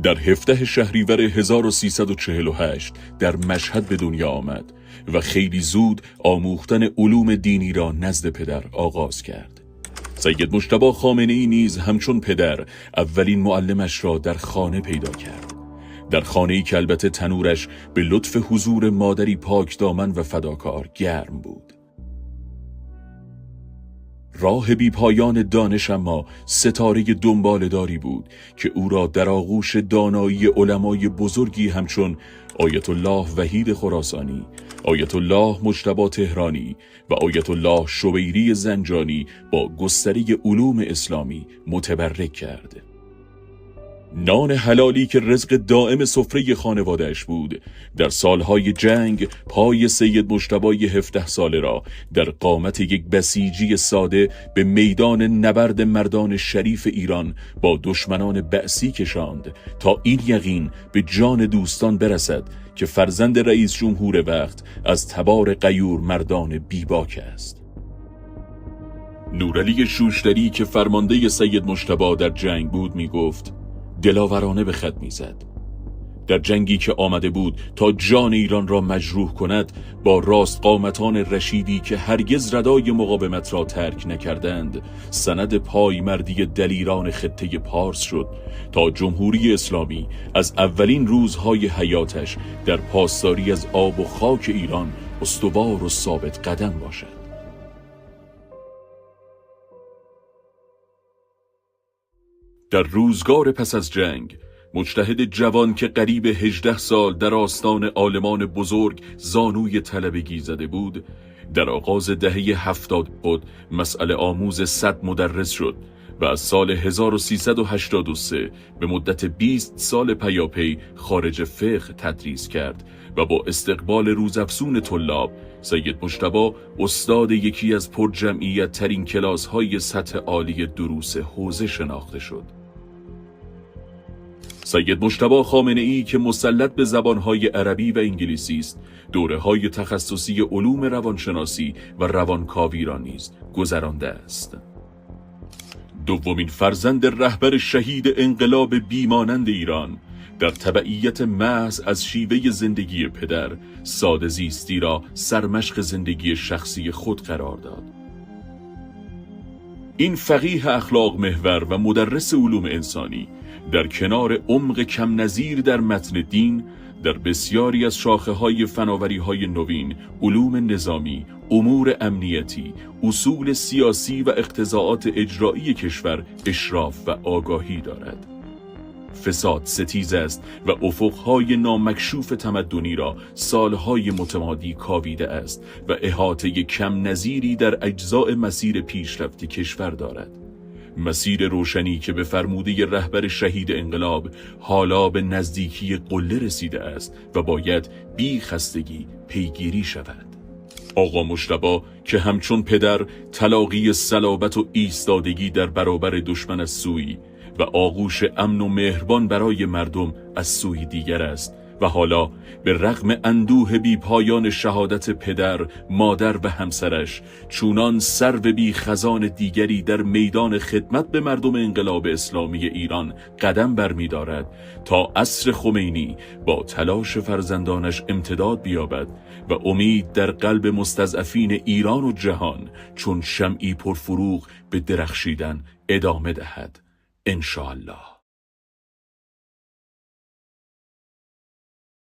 در 17 شهریور 1348 در مشهد به دنیا آمد و خیلی زود آموختن علوم دینی را نزد پدر آغاز کرد. سید مجتبی خامنه‌ای نیز همچون پدر اولین معلمش را در خانه پیدا کرد. در خانه‌ای که البته تنورش به لطف حضور مادری پاک دامن و فداکار گرم بود. راه بی پایان دانش اما ستاره دنباله‌داری بود که او را در آغوش دانایی علمای بزرگی همچون آیت الله وحید خراسانی، آیت الله مجتبی تهرانی و آیت الله شبیری زنجانی با گستره علوم اسلامی متبرک کرد. نان حلالی که رزق دائم سفره خانواده‌اش بود، در سالهای جنگ پای سید مجتبی 17 ساله را در قامت یک بسیجی ساده به میدان نبرد مردان شریف ایران با دشمنان بعثی کشاند تا این یقین به جان دوستان برسد که فرزند رئیس جمهور وقت از تبار غیور مردان بیباک است. نورعلی شوشتری که فرمانده سید مجتبی در جنگ بود می گفت دلاورانه به خط میزد. در جنگی که آمده بود تا جان ایران را مجروح کند، با راست قامتان رشیدی که هرگز ردای مقاومت را ترک نکردند، سند پایمردی دلیران خطه پارس شد تا جمهوری اسلامی از اولین روزهای حیاتش در پاسداری از آب و خاک ایران استوار و ثابت قدم باشد. در روزگار پس از جنگ، مجتهد جوان که قریب 18 سال در آستان عالمان بزرگ زانوی طلبگی زده بود، در آغاز دهه 70 خود مسئله آموز 100 مدرس شد و از سال 1383 به مدت 20 سال پیاپی خارج فقه تدریس کرد و با استقبال روزافزون طلاب، سید مجتبی استاد یکی از پرجمعیت ترین کلاس های سطح عالی دروس حوزه شناخته شد. سید مجتبی خامنه‌ای که مسلط به زبانهای عربی و انگلیسی است، دوره‌های تخصصی علوم روانشناسی و روانکاوی را نیز گذرانده است. دومین فرزند رهبر شهید انقلاب بیمانند ایران، در تبعیت محض از شیوه زندگی پدر، ساده زیستی را سرمشق زندگی شخصی خود قرار داد. این فقیه اخلاق محور و مدرس علوم انسانی در کنار عمق کم نظیر در متن دین، در بسیاری از شاخه‌های فناوری‌های نوین، علوم نظامی، امور امنیتی، اصول سیاسی و اقتضاعات اجرایی کشور اشراف و آگاهی دارد. فساد ستیز است و افقهای نامکشوف تمدنی را سالهای متمادی کاویده است و احاطه کم نظیری در اجزاء مسیر پیشرفت کشور دارد. مسیر روشنی که به فرموده رهبر شهید انقلاب حالا به نزدیکی قله رسیده است و باید بی خستگی پیگیری شود. آقا مجتبی که همچون پدر تلاقی صلابت و ایستادگی در برابر دشمن از سوی و آغوش امن و مهربان برای مردم از سوی دیگر است و حالا به رغم اندوه بی پایان شهادت پدر، مادر و همسرش، چونان سرو بی خزان دیگری در میدان خدمت به مردم انقلاب اسلامی ایران قدم برمی دارد تا عصر خمینی با تلاش فرزندانش امتداد بیابد و امید در قلب مستضعفین ایران و جهان چون شمعی پرفروغ به درخشیدن ادامه دهد. انشاءالله.